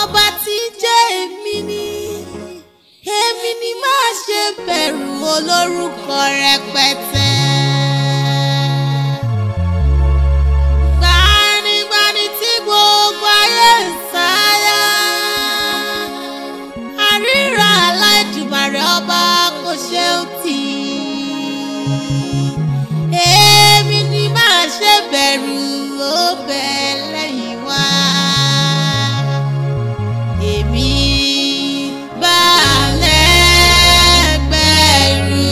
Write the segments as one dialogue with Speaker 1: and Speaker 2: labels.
Speaker 1: Ọba tí jẹ́ èmi ni má ṣe bẹ̀rù olórúkọ rẹpẹtẹ. Gbanigbani tí gbogbo ayé ń sáyà, àríra Aláìdùmarè ọba kò ṣeun tì. Èmi ni má ṣe bẹ̀rù ó bẹ̀ lẹ́yìn wá. Balẹ̀ gbẹ̀rù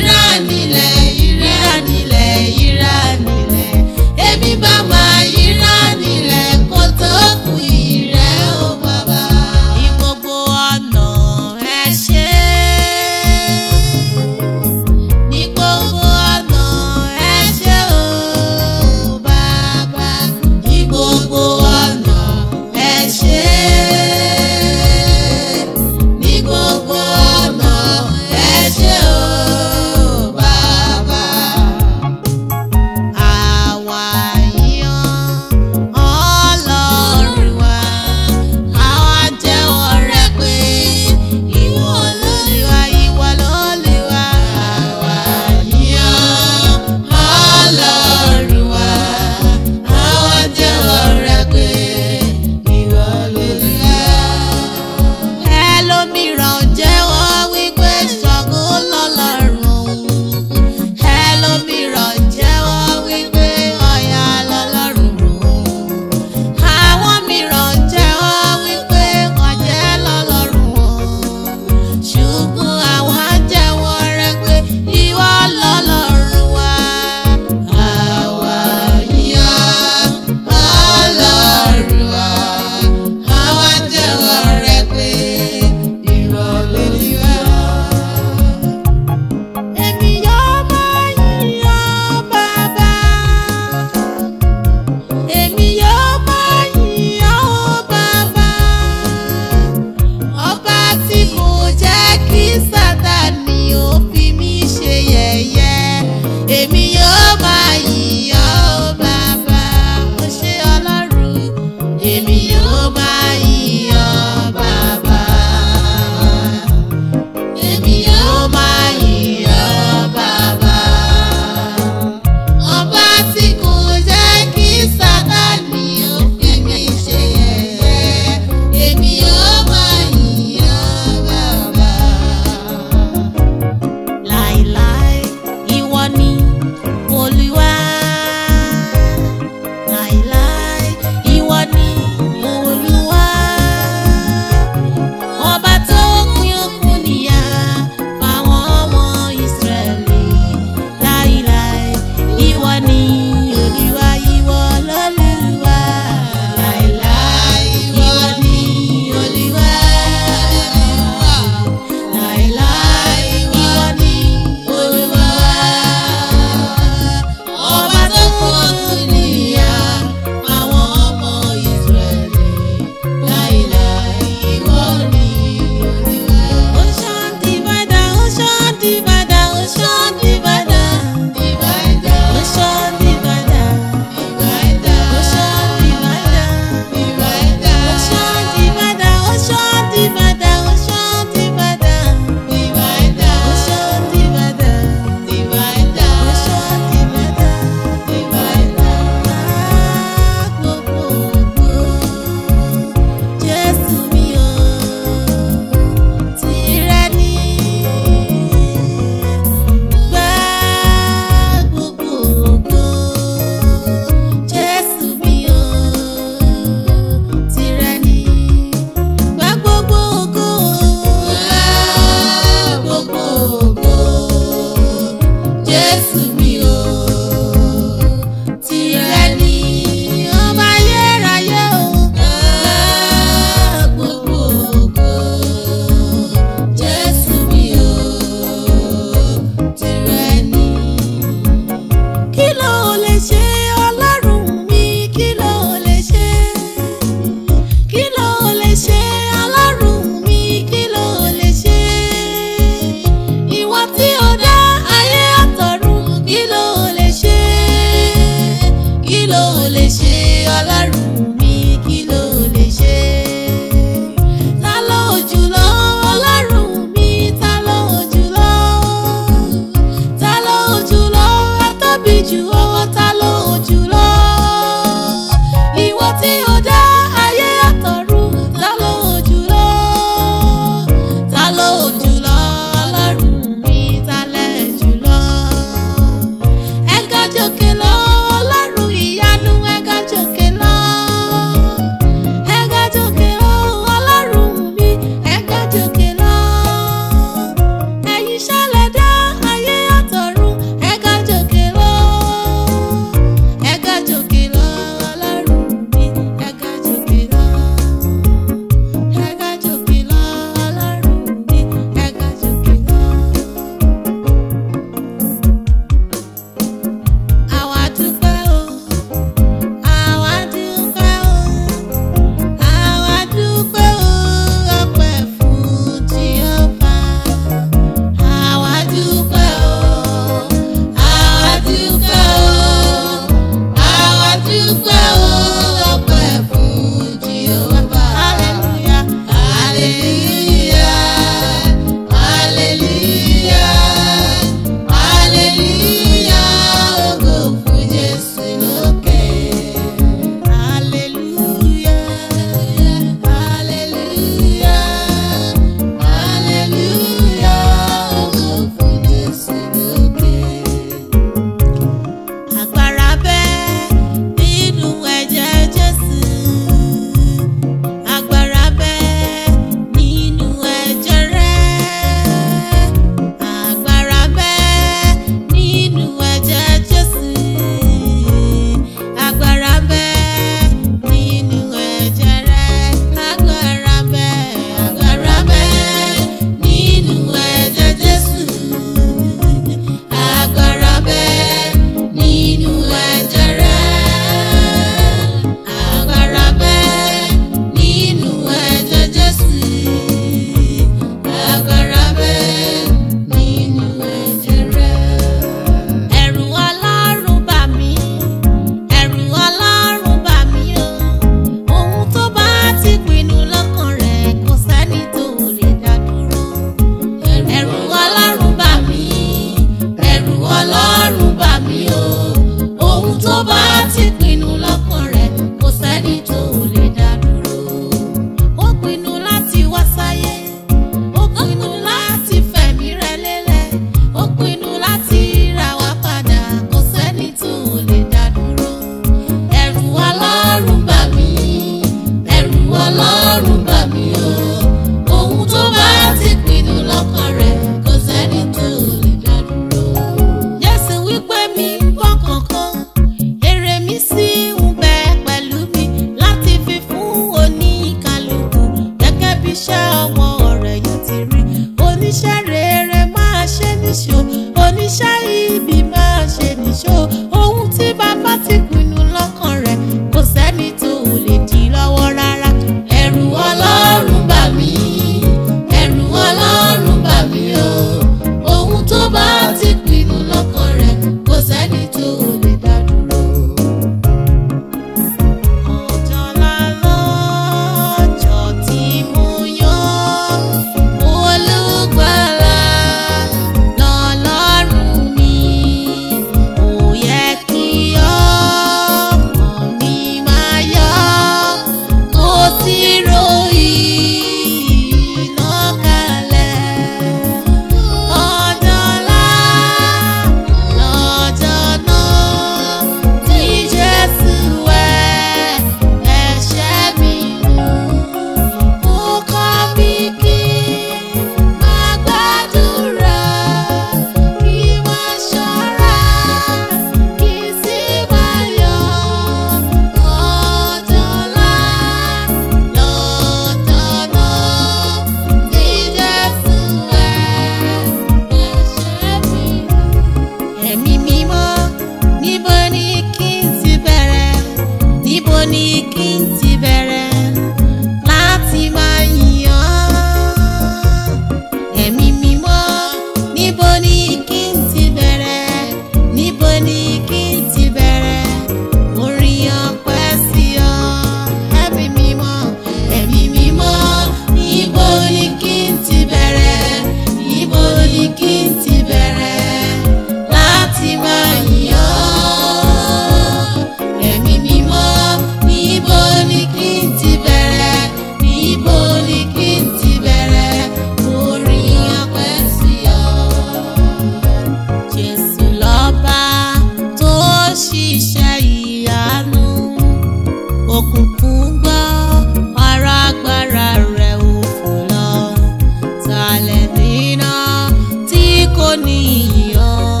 Speaker 1: ní ìyàn.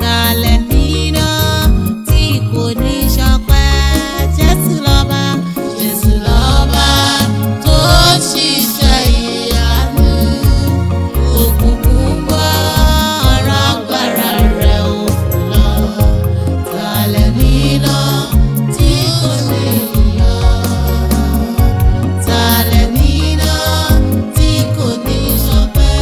Speaker 1: Talẹ̀ nínà tí kò ní ṣọpẹ́. Jésù lọ́ba, Jésù lọ́ba tó ṣiṣẹ́ ìyanu. Òkùnkùn gbọ́ ọ̀rọ̀ agbára rẹ̀ ò lọ. Talẹ̀ nínà tí kò ní ìyàn. Talẹ̀ nínà tí kò ní ṣọpẹ́.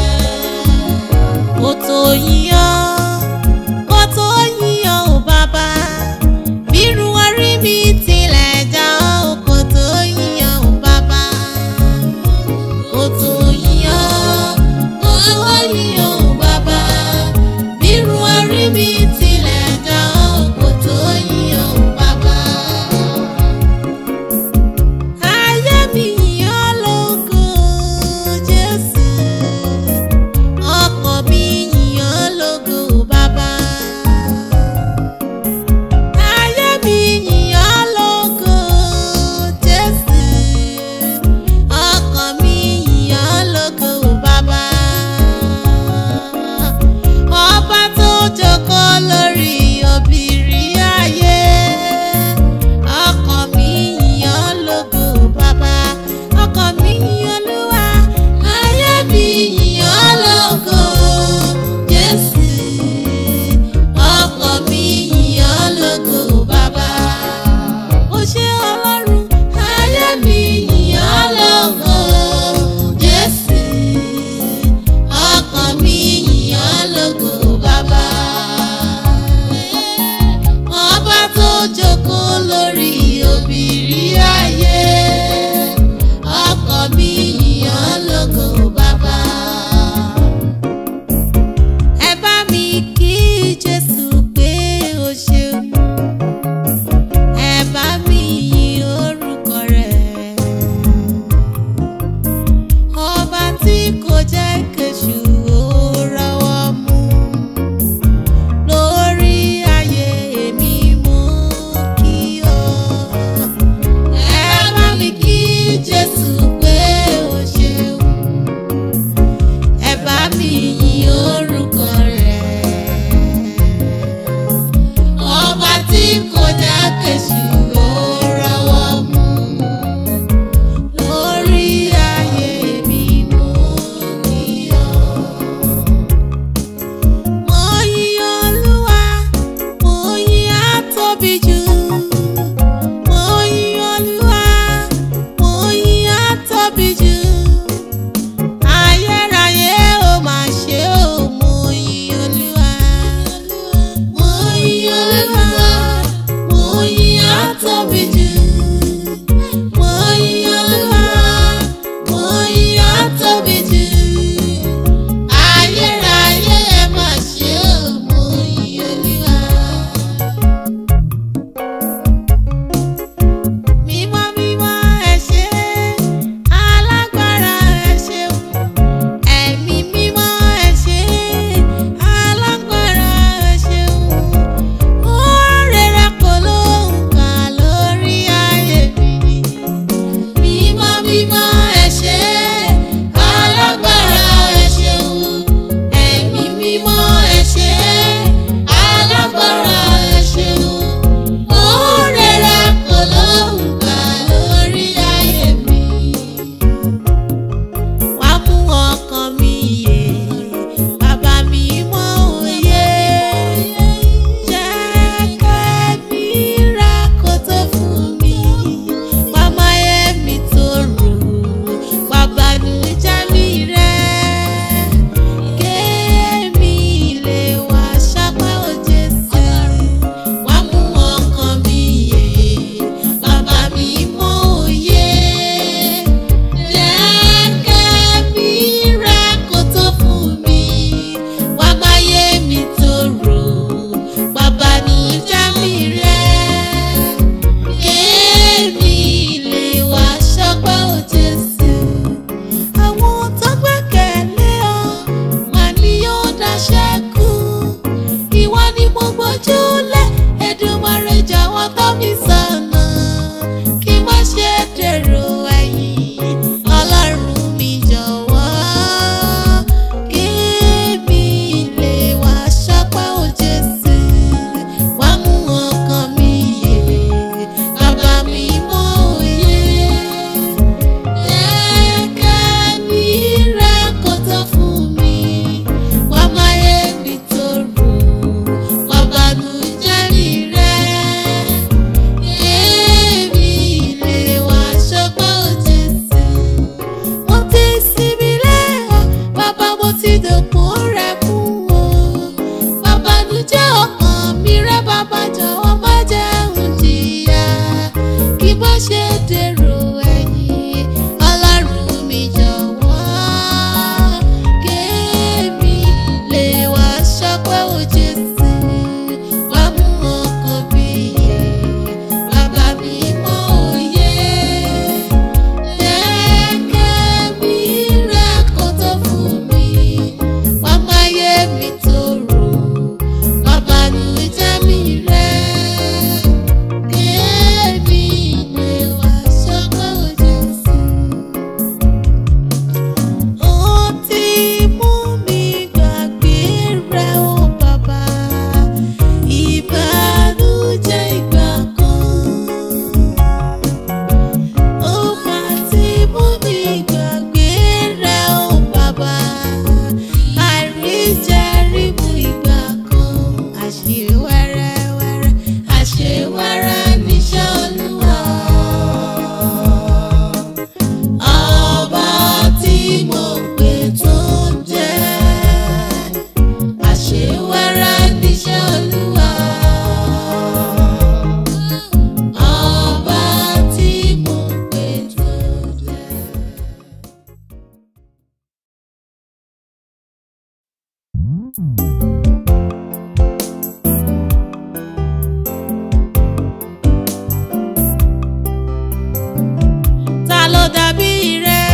Speaker 1: Ta ló dàbí rẹ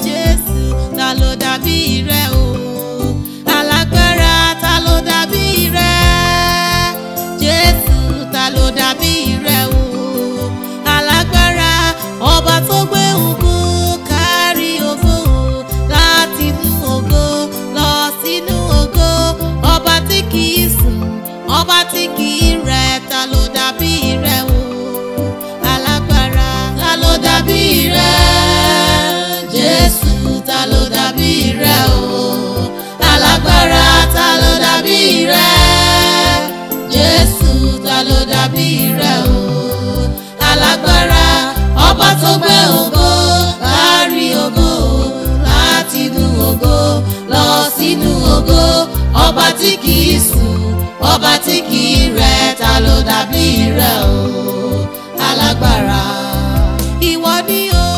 Speaker 1: Jésù, ta ló dàbí rẹ o alágbára, ta ló dàbí rẹ Jésù, ta ló dàbí rẹ o alágbára, ọba tó gbé ògo kárí ògo láti inú ògo lọ sínú ògo, ọba tí kìí sùn, ọba tí kìí rẹ̀, ta ló dàbí rẹ o alágbára, ta ló dàbí rẹ Jésù, ta ló dàbí rẹ o alágbára, ta ló dàbí rẹ Jésù, ta ló dàbí rẹ o alágbára, ọba tó gbé ògo kárí ògo láti inú ògo lọ sínú ògo, ọba tí kìí sùn, ọba tí kìí rẹ̀, ta ló dàbí rẹ o alágbára. Ìwọ ni o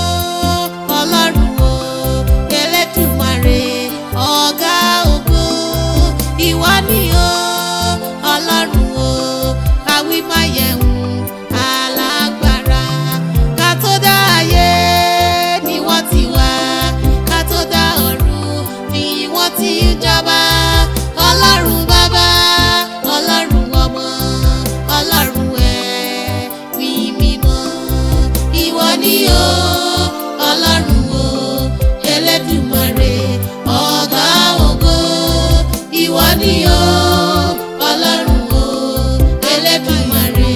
Speaker 1: Ọlọ́run o Elédùmarè ọ̀gá ògo, ìwọ ni o Ọlọ́run o àwímáyẹ̀hùn alágbára, ká tó dá ayé ni wọ́n ti wà, ká tó dá ọ̀run ni wọ́n ti ń jọba, Ọlọ́run bàbá, Ọlọ́run ọmọ, Ọlọ́run ẹ̀mí mímọ́, ìwọ ni o Ọlọ́run o Elédùmarè ọ̀gá ògo, ìwọ ni o Ọlọ́run o Elédùmarè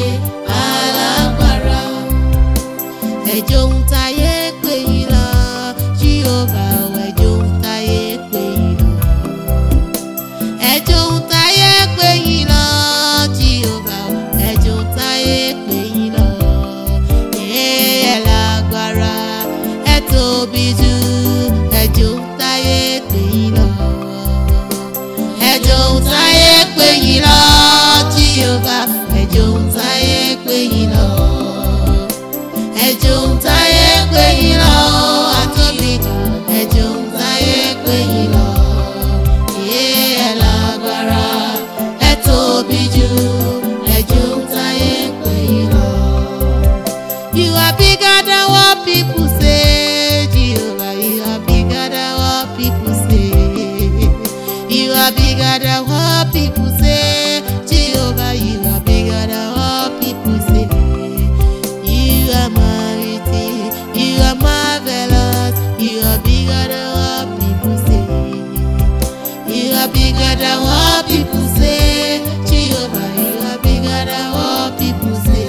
Speaker 1: alágbára. Ẹjọ́ ń táyé pè yín lọ Jíhófà, ẹjọ́ ń táyé pè yín lọ, ẹjọ́ ń táyé pè yín lọ Jíhófà, ẹjọ́ ń táyé pè yín lọ, ẹ lágbára, ẹ tóbi jù, ẹjọ́ ń táyé pè yín lọ, ẹjọ́ ń táyé pè yín lọ Jíhófà, ẹjọ́ ń táyé pè yín lọ, ẹjọ́ ń táyé pè yín lọ àtóbi jù, ẹjọ́ ń táyé pè yín lọ, ẹ lágbára, ẹ tóbi jù, ẹjọ́ ń táyé pè yín lọ. You are bigger than what people say, Jehovah, you are bigger than what people say, you are bigger than what people say, Jehovah, you are bigger than what people say. You are mighty, you are marvelous, you are bigger than what people say, you are bigger than what people say, Jehovah, you are bigger than what people say,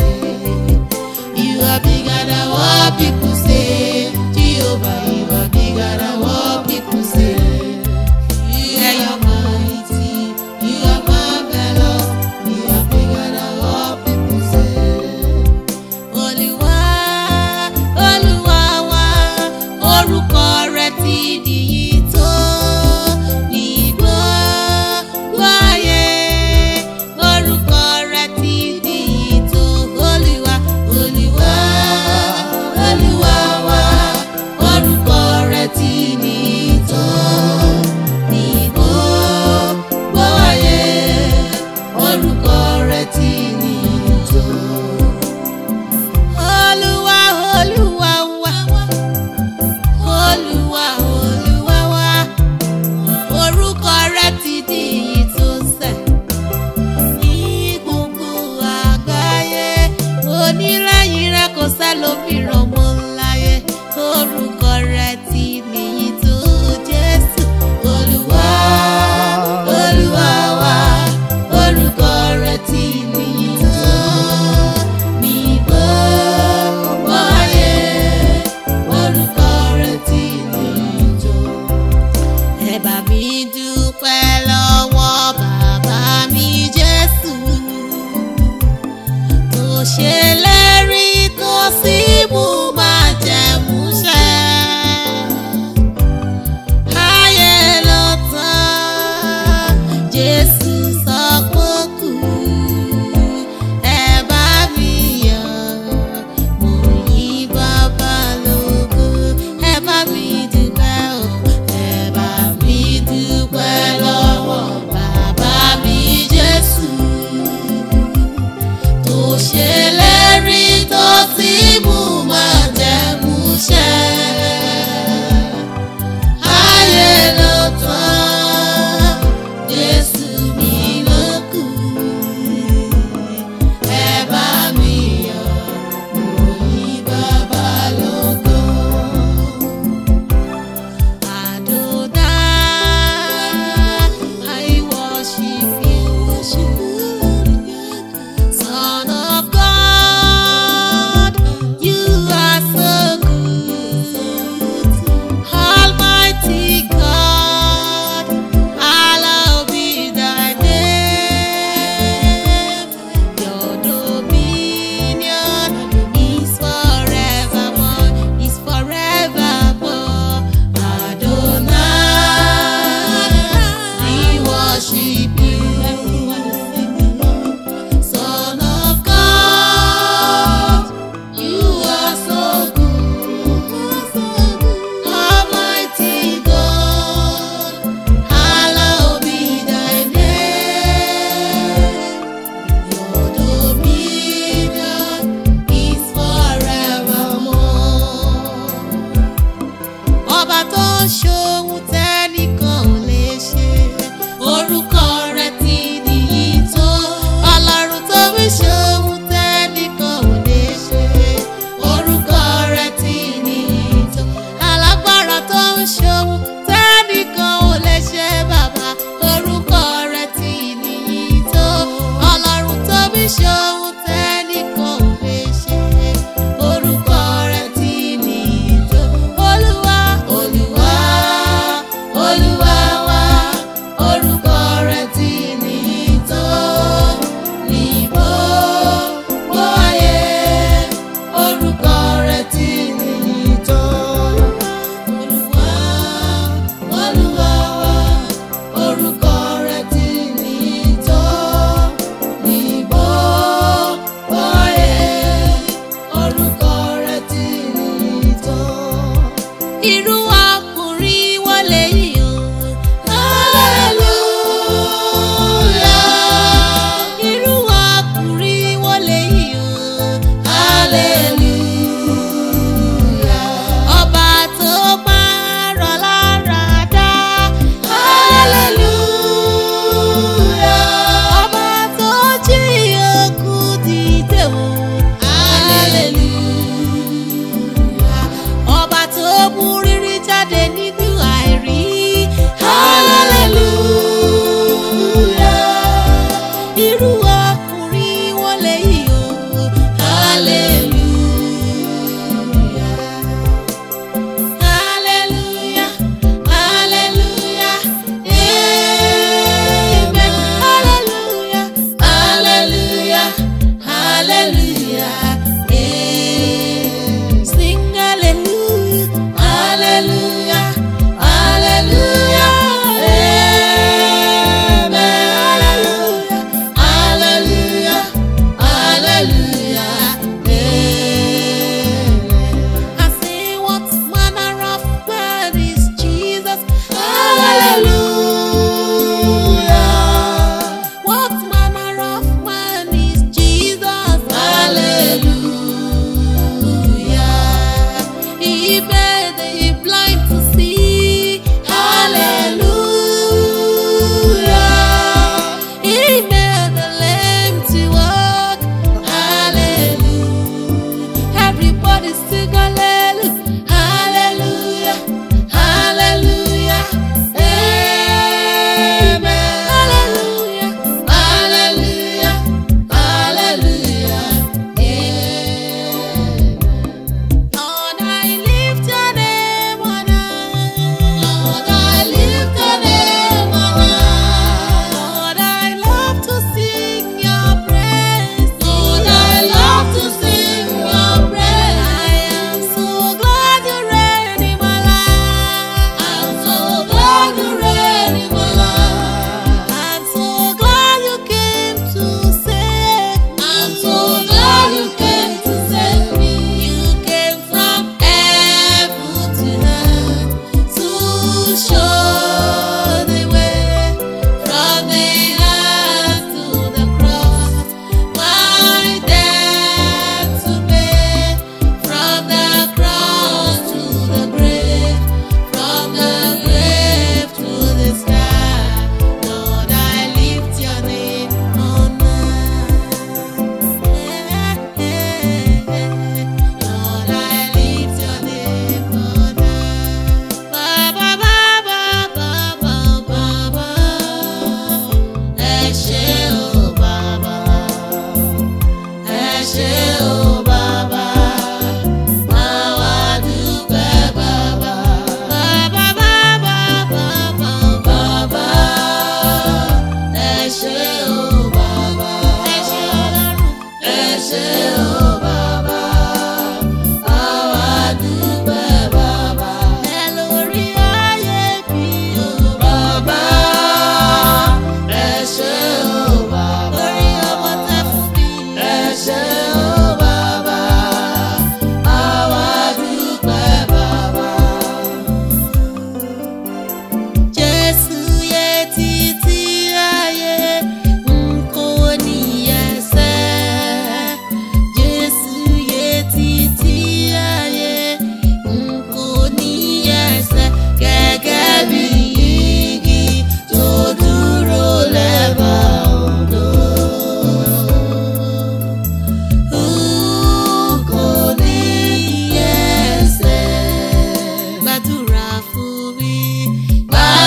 Speaker 1: you are bigger than what people say, Jehovah, you are bigger than what people say. You are mighty, you are marvelous.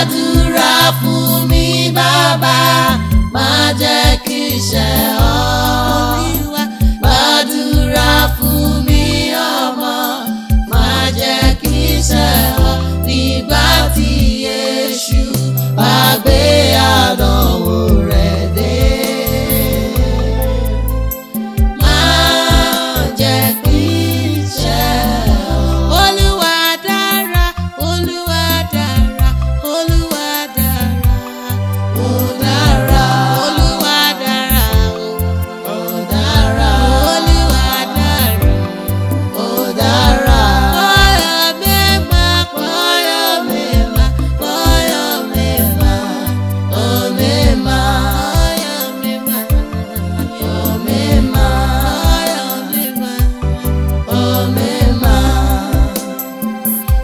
Speaker 1: gbàdúrà fún mi bàbá, má jẹ́ kí n ṣẹ̀ ọ́. Gbàdúrà fún mi ọmọ, má jẹ́ kí n ṣẹ̀ ọ́. Nígbà tí Èṣù bá gbé àdánwò rẹ̀ dé, má jẹ́ kí n ṣẹ̀ ọ́. Olúwa dára, Olúwa dára, Olúwa dára, ó dára. Olúwa dára, ó dára. Olúwa dára, ó dára. Kọ́yọ̀ mẹ́ma, kọ́yọ̀ mẹ́ma, kọ́yọ̀ mẹ́ma, kọ́yọ̀ mẹ́ma, kọ́yọ̀ mẹ́ma.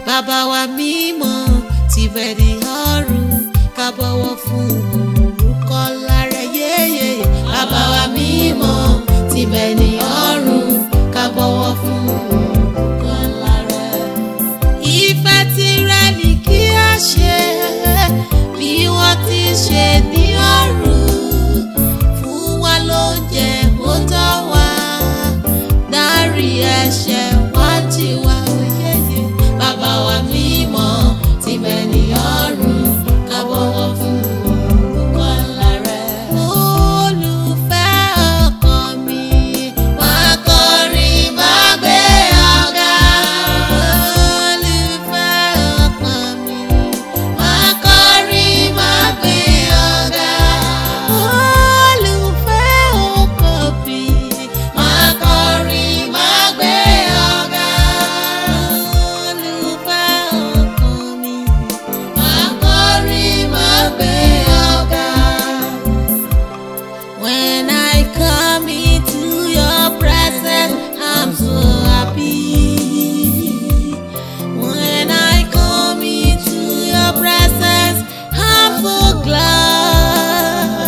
Speaker 1: Bàbá wa mímọ́ tibẹ̀ ní ọ̀run, ká bọ̀wọ̀ fún orúkọ ńlá rẹ̀ yéyé. Bàbá wa mímọ́ tibẹ̀ ní ọ̀run, ká bọ̀wọ̀ fún orúkọ ńlá rẹ̀. Ìfẹ́ tirẹ̀ ni kí a ṣe bí wọ́n ti ṣe ní ọ̀run. Fún wa lóúnjẹ ó tọ́ wa, dárí ẹ̀ṣẹ̀ wa jì wá yéyé. Bàbá wa mímọ́ tibẹ̀ ní ọ̀run, ká bọ̀wọ̀ fún orúkọ ńlá rẹ̀. Olùfẹ́ ọkàn mi, máa kọrin, máa gbé ọ̀gá. Olùfẹ́ ọkàn mi, máa kọrin, máa gbé ọ̀gá. Olùfẹ́ ọkàn mi, máa kọrin, máa gbé ọ̀gá. Olùfẹ́ ọkàn mi, máa kọrin, máa gbé ọ̀gá. When I come into your presence, I'm so happy. When I come into your presence, I'm so glad.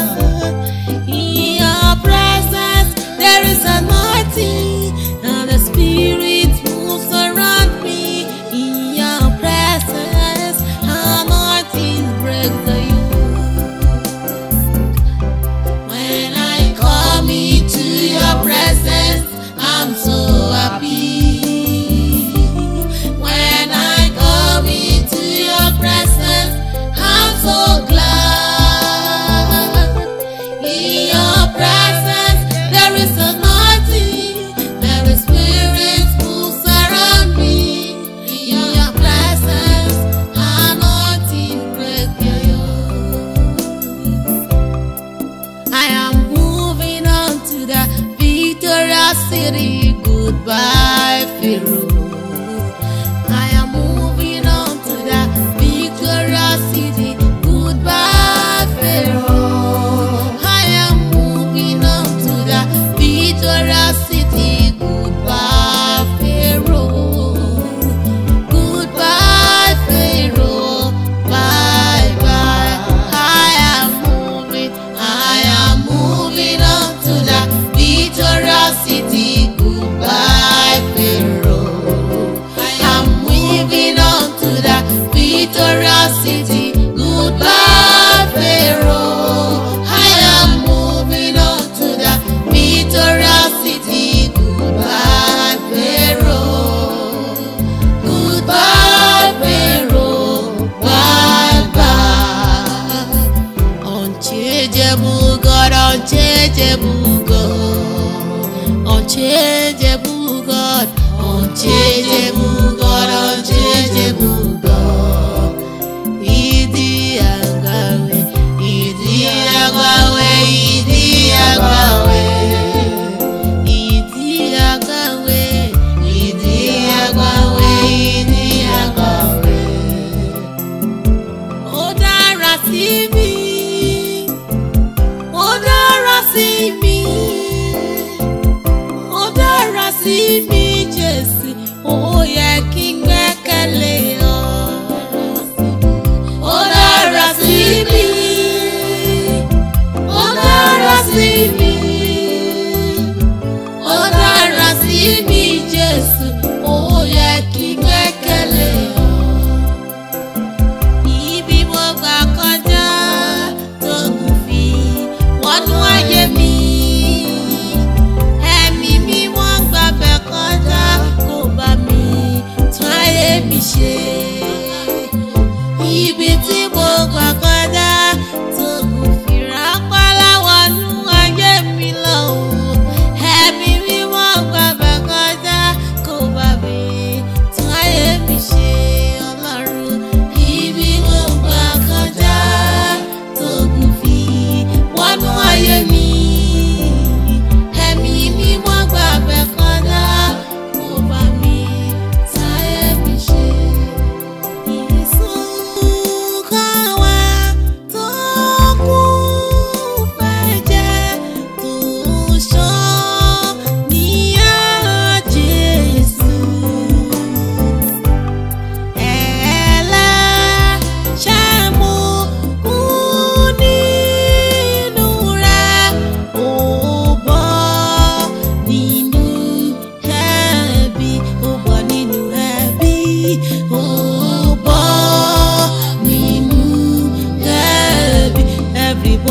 Speaker 1: In your presence, there is anointing, and the Spirit moves around me. In your presence, anointing breaks the yoke. When I come into your presence, I'm so happy. When I come into your presence, I'm so glad. In your presence, there is anointing, and the Spirit moves around me. In your presence, anointing breaks the yoke. I am moving on to the victorious city. Goodbye, Pharaoh. I am moving on to the victorious city. Goodbye, Pharaoh. I am moving on to the victorious city. Goodbye, Pharaoh. Goodbye, Pharaoh. Bye bye. I am moving on to the victorious city. Goodbye, Pharaoh. I am moving on to the victorious city. Goodbye, Pharaoh. I am moving on to the victorious city. Goodbye, Pharaoh. Goodbye, Pharaoh. Bye bye. Unchangeable God, unchangeable God, unchangeable God, unchangeable God, unchangeable God. Idi agawe, Idi agawe, Idi agawe, Idi agawe, Idi agawe, Idi agawe. Ó dára sí mi, ó dára sí mi, ó dára sí mi, Jésù, ó yẹ kí n gbẹ́kẹ̀lé ọ. Ó dára sí mi, ó dára sí mi, ó dára sí mi, Jésù, ó yẹ kí n gbẹ́kẹ̀lé ọ. Ibi mo gbà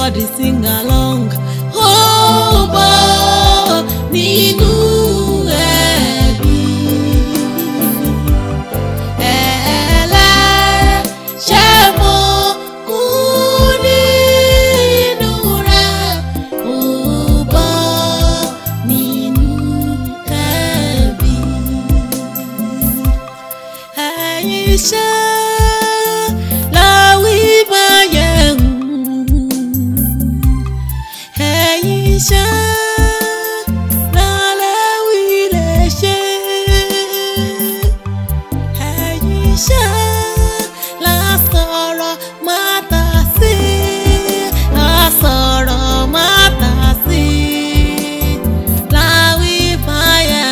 Speaker 1: everybody sing along. Ọba nínú ẹbí, ẹlẹ́ṣẹ̀ mo kú nínú rẹ̀. Ọba nínú ẹbí, ẹ̀yin ṣe láwí máa yẹ ẹ̀yin ṣe lálẹ́ wí lè ṣe, ẹ̀yin ṣe lásọ̀rọ̀ má tà sí, lásọ̀rọ̀ má tà sí, láwí máa yẹ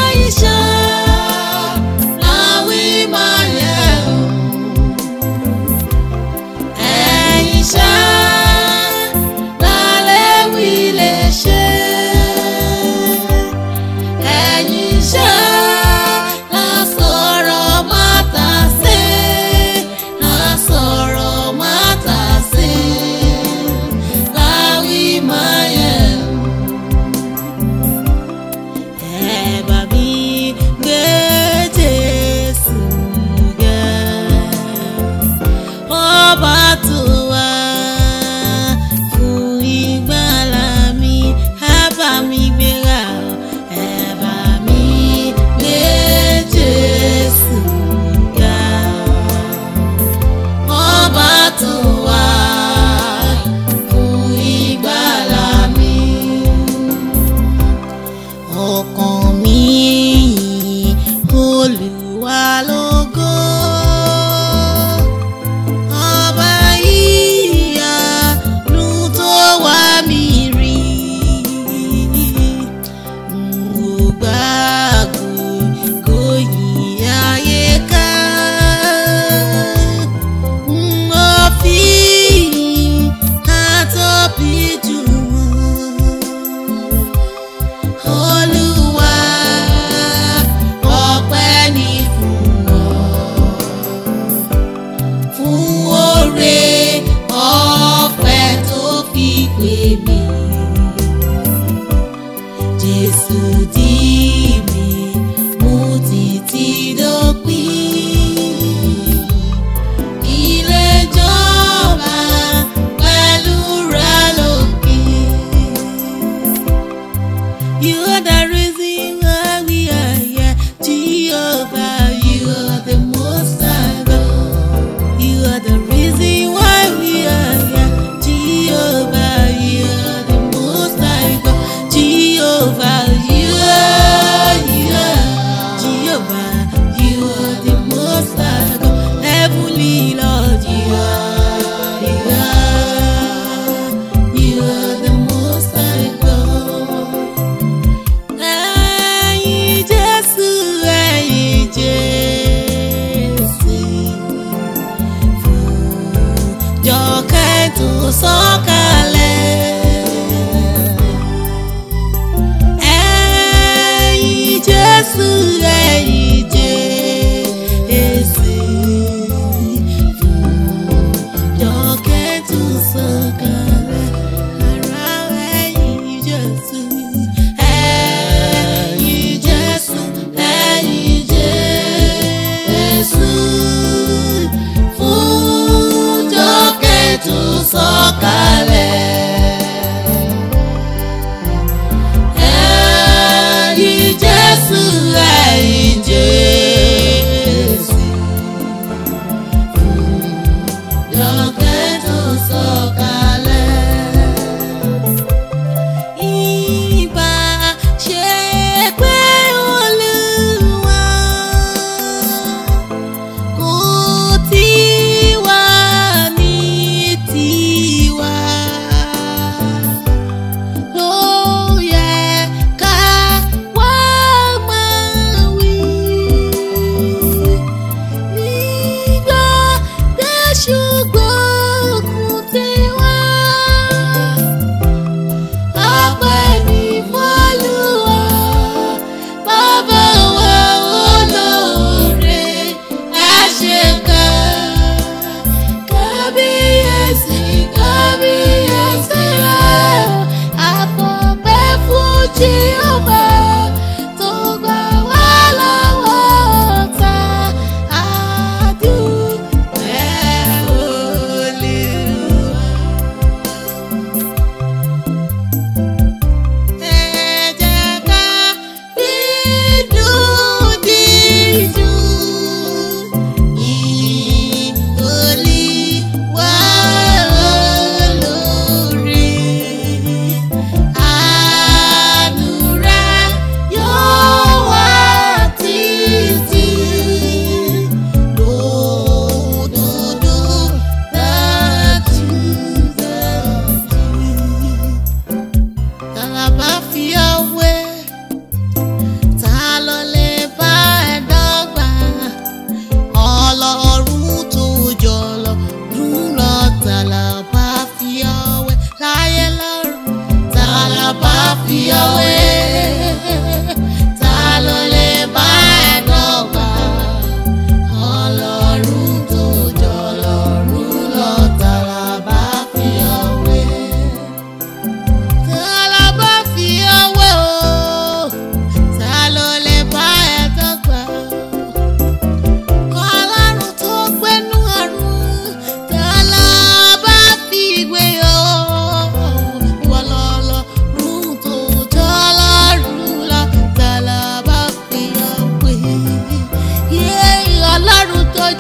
Speaker 1: ẹ̀yin ṣe láwí máa yẹ ẹ̀yin ṣe lálẹ́ wí lè ṣe, ẹ̀yin ṣe lásọ̀rọ̀ má tà sí, lásọ̀rọ̀ má tà sí, láwí máa yẹ. Ẹ bá mi gbé Jésù ga, ọba tó wá fún ìgbàlà mi. Ẹ bá mi gbéra, ẹ bá mi gbé Jésù ga, ọba tó wá fún ìgbàlà mi. Ọkàn mi yìn Olúwa lógo, ọba ìyanu tó wá mi rí. Mo gbàgbọ́ kò yìn ayé ká, mo fi àtòbí jù Olúwa, ọpẹ́ ni fún ọ, fún oore ọ̀fẹ́ tó fi pè mí. Jésù dì mí mú títí dópin, ilé jọba pẹ̀lú rẹ̀ lókè. You are the reason why we are here, Jehovah. You are the most high God. You are the reason why we are here, Jehovah. You are the most high God, Jehovah. You are Jehovah. You are the most high God, heavenly Lord. You are the most high God. Ẹ̀yin Jésù, ẹ̀yin Jésù, jọ̀kẹ́ tó sọ̀kalẹ̀. Ẹ̀yin Jésù, ẹ̀yin Jésù, jọ̀kẹ́ tó sọ̀kalẹ̀. Ara ẹ̀yin Jésù, ẹ̀yin Jésù, ẹ̀yin Jésù, fún jọ̀kẹ́ tó sọ̀kalẹ̀.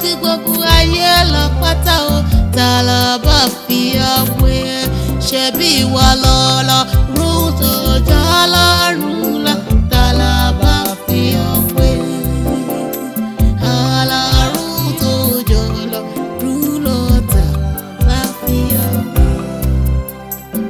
Speaker 1: ju gbogbo ayé lọ pátá o, ta la bá fi ọ̀wé? Ṣebí ìwọ lọ́lọ́run tó jọ Ọlọ́run lọ, ta la bá fi ọ̀wé? Ọlọ́run tó jọ Ọlọ́run lọ, ta la bá fi ọ̀wé?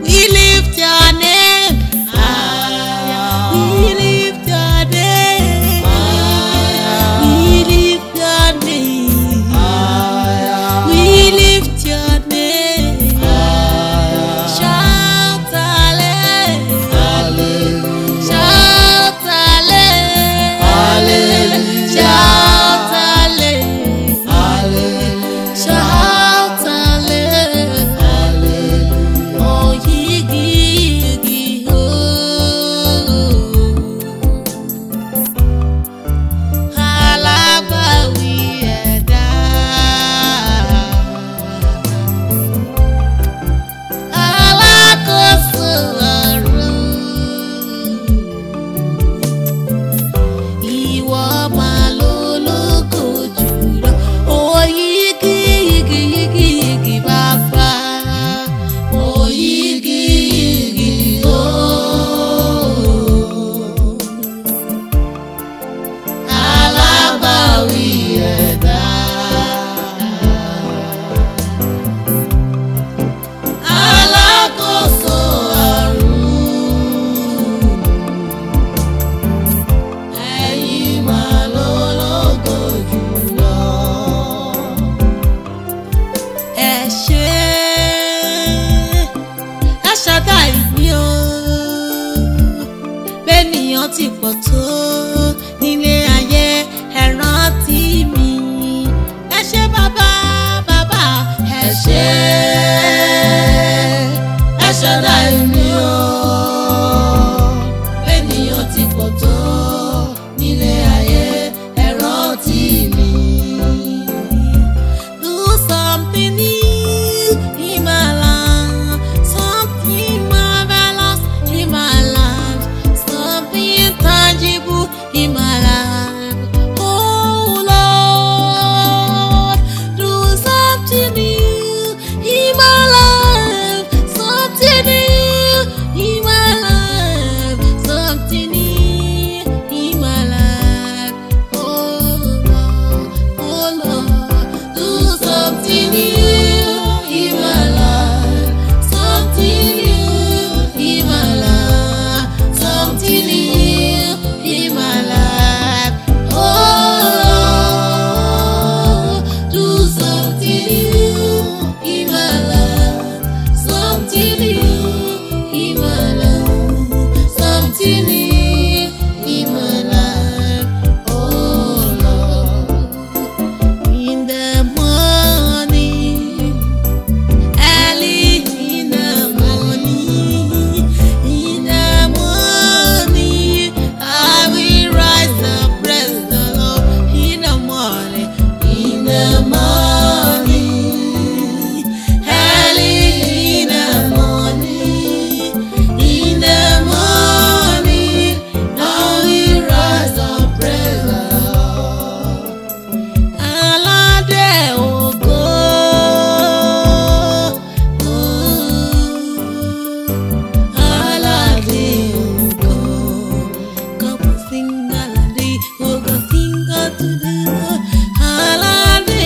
Speaker 1: We lift your name higher. We lift your name higher. We lift your name higher. We lift your name higher. Shout hallelujah. Shout hallelujah. Shout hallelujah. Shout hallelujah. Oh, yigi yigi oh. Alágbàwí ẹ̀dá. Alákòóso ọ̀run. Ìwọ máa lólógo jùlọ. Oh, yigi yigi yigi yigi bàbá. Oh, yigi yigi oh. Alágbàwí ẹ̀dá. Alákòóso ọ̀run. Ẹ̀yin máa lólógo jùlọ. Ẹ ṣé, ẹ Ṣádáì mi o. Bẹ́nìyàn ti pọ̀ tó nílé ayé, ẹ rántí mi. Ẹ ṣé bàbá, bàbá, ẹ ṣé, ẹ Ṣádáì mi o. Bẹ́nìyàn ti pọ̀ tó nílé ayé, ẹ rántí mi. Do something new in my life, something marvelous in my life, something tangible in my life. Oh Lord, do something new in my life, something new in my life, something new in my life. Oh Lord, do something new in my life, something new in my life, something new in my life. Oh Lord, do something new in my life, something new in my life, something new in my life. Oh Lord, in the morning, early in the morning, I will rise and praise the Lord. In the morning, early in the morning, I will rise and praise the Lord. Aládé ògo. Aládé ògo. Come sing aládé ògo, sing unto the Lord. Aládé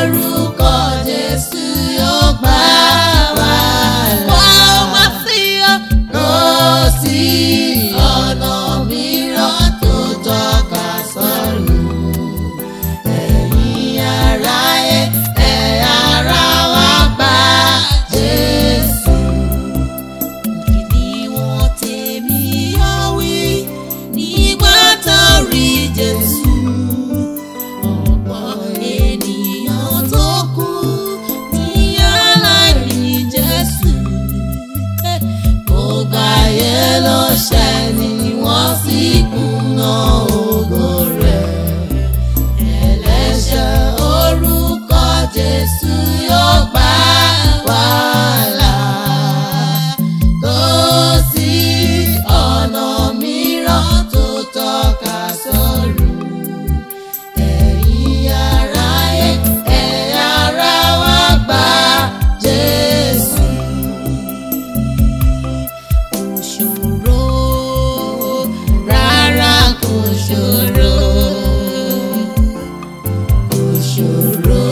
Speaker 1: orúkọ Jésù yóò gbà wá là. Wá sí ọ. Kò sí ọ̀nà mìíràn tó tọ́ka sọ́run. Ẹ̀yin aráyé, ará wa gba Jésù. Ìdí wọn tèmi yọ wí nígbà tó rí Jésù. Ọ̀pọ̀ ènìyàn tó kú ní aláìrí Jésù. Gbogbo ayé ló ṣẹ̀ ni wọ́n sì kùnà ògo rẹ̀. Ẹlẹ́ṣẹ̀ orúkọ Jésù yóò gbà wá là. Kò sí ọ̀nà mìíràn tó tọ́ka sọ́run. Ẹ̀yin aráyé, ará wa gba Jésù. Kò ṣòro, rárá kò ṣòro. Kò ṣòro,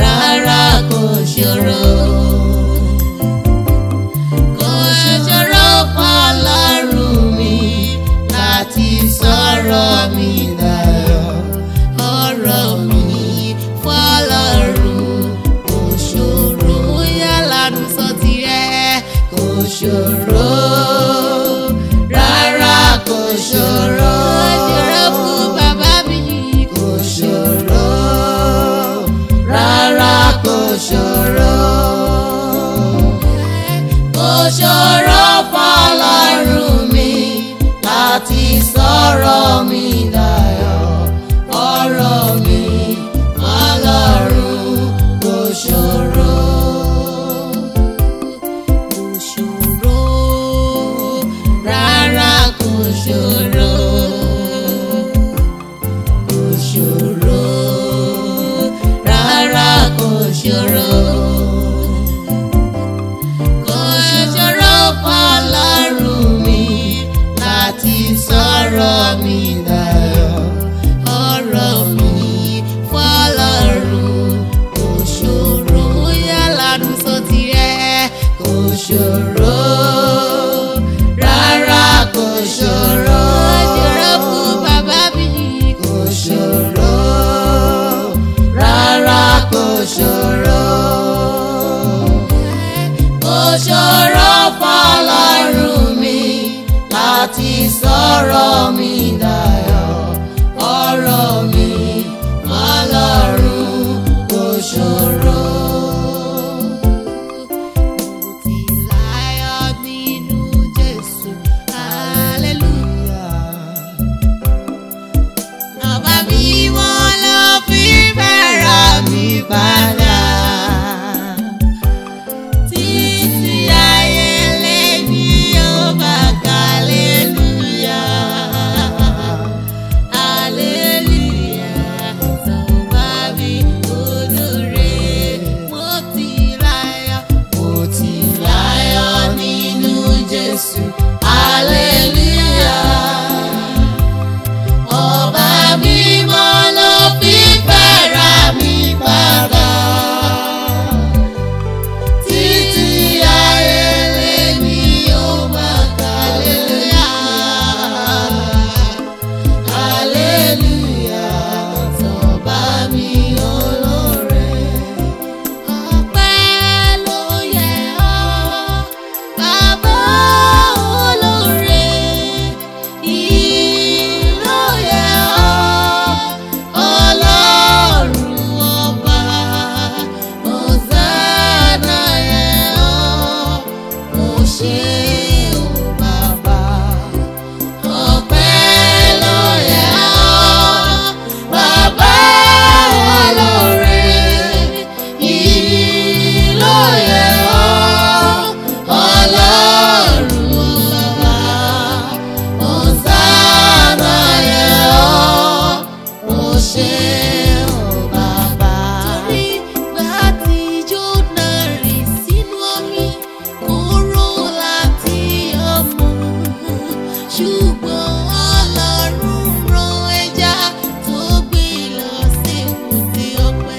Speaker 1: rárá kò ṣòro. Kò ṣòro f'Ọlọ́run mi láti sọ̀rọ̀ mi dayọ̀. Ọ̀rọ̀ mi f'Ọlọ́run kò ṣòro. Bóyá lanu sọ tirẹ̀. Kò ṣòro, rárá kò ṣòro. Ṣòro fún bàbá mi. Kò ṣòro, rárá kò ṣòro. Kò ṣòro f'Ọlọ́run mi láti sọ̀rọ̀ mi dayọ̀. Ọ̀rọ̀ mi f'Ọlọ́run kò ṣòro. Kò ṣòro, rárá kò ṣòro. Kò ṣòro, rárá kò ṣòro. Kò ṣòro f'Ọlọ́run mi láti sọ̀rọ̀ mi dayọ̀. Ọ̀rọ̀ mi f'Ọlọ́run kò ṣòro. Bóyá lanu sọ tirẹ̀. Kò ṣòro, rárá kò ṣòro. Ṣòro fún bàbá mi. Kò ṣòro, rárá kò ṣòro. Kò ṣòro f'Ọlọ́run mi láti sọ̀rọ̀ mi dayọ̀. Ọ̀rọ̀ mi f'Ọlọ́run kò ṣòro. Mo ti láyọ̀ nínú Jésù. Hallelujah. Bàbá mi wọ́n lọ fi bẹ̀rẹ̀ mi padà. Títí ayé lèmi yóò bá ka hallelujah. Hallelujah. Sọ bá mi olóore. Mo ti láyọ̀ nínú Jésù. Hallelujah. Ọba mímọ́ ló fi bẹ̀rẹ̀ mi padà. Títí ayé lèmi yóò máa ka hallelujah. Hallelujah. Sọba mi olóore. Ọpẹ́ ló yẹ ọ́, bàbá olóore. Ìyìn ló yẹ ọ́, Ọlọ́run ọba. Hòsánà yẹ ọ́, o ṣé o bàbá. Ọpẹ́ ló yẹ ọ́, bàbá olóore. Ìyìn ló yẹ ọ́, Ọlọ́run ọba. Hòsánà yẹ ọ́, o ṣé o bàbá. Torí gbà tí Jónà rìn sínú omi, kò rò láti ọmọ. Ṣùgbọ́n Ọlọ́run rán ẹja tó gbé lọ sí èbúté ọpẹ́.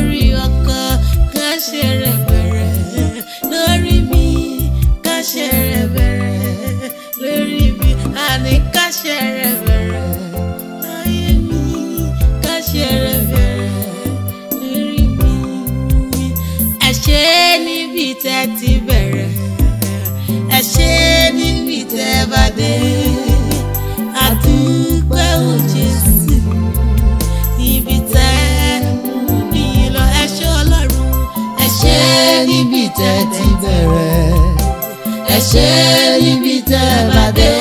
Speaker 1: lórí ọkọ káṣẹ rẹ̀ bẹ̀rẹ̀ lórí mi káṣẹ rẹ̀ bẹ̀rẹ̀ lórí mi àní káṣẹ rẹ̀ bẹ̀rẹ̀ láyé mi káṣẹ rẹ̀ bẹ̀rẹ̀ lórí mi. Ẹ ṣé níbi tẹ́ ti bẹ̀rẹ̀ ẹ ṣé níbi tẹ́ bá dé àdúpẹ́ o Jésù níbi tẹ́ mú mi lọ. Ẹ ṣé Ọlọ́run ẹ ṣé níbi tẹ́ ti bẹ̀rẹ̀ ẹ ṣé níbi tẹ́ bá dé.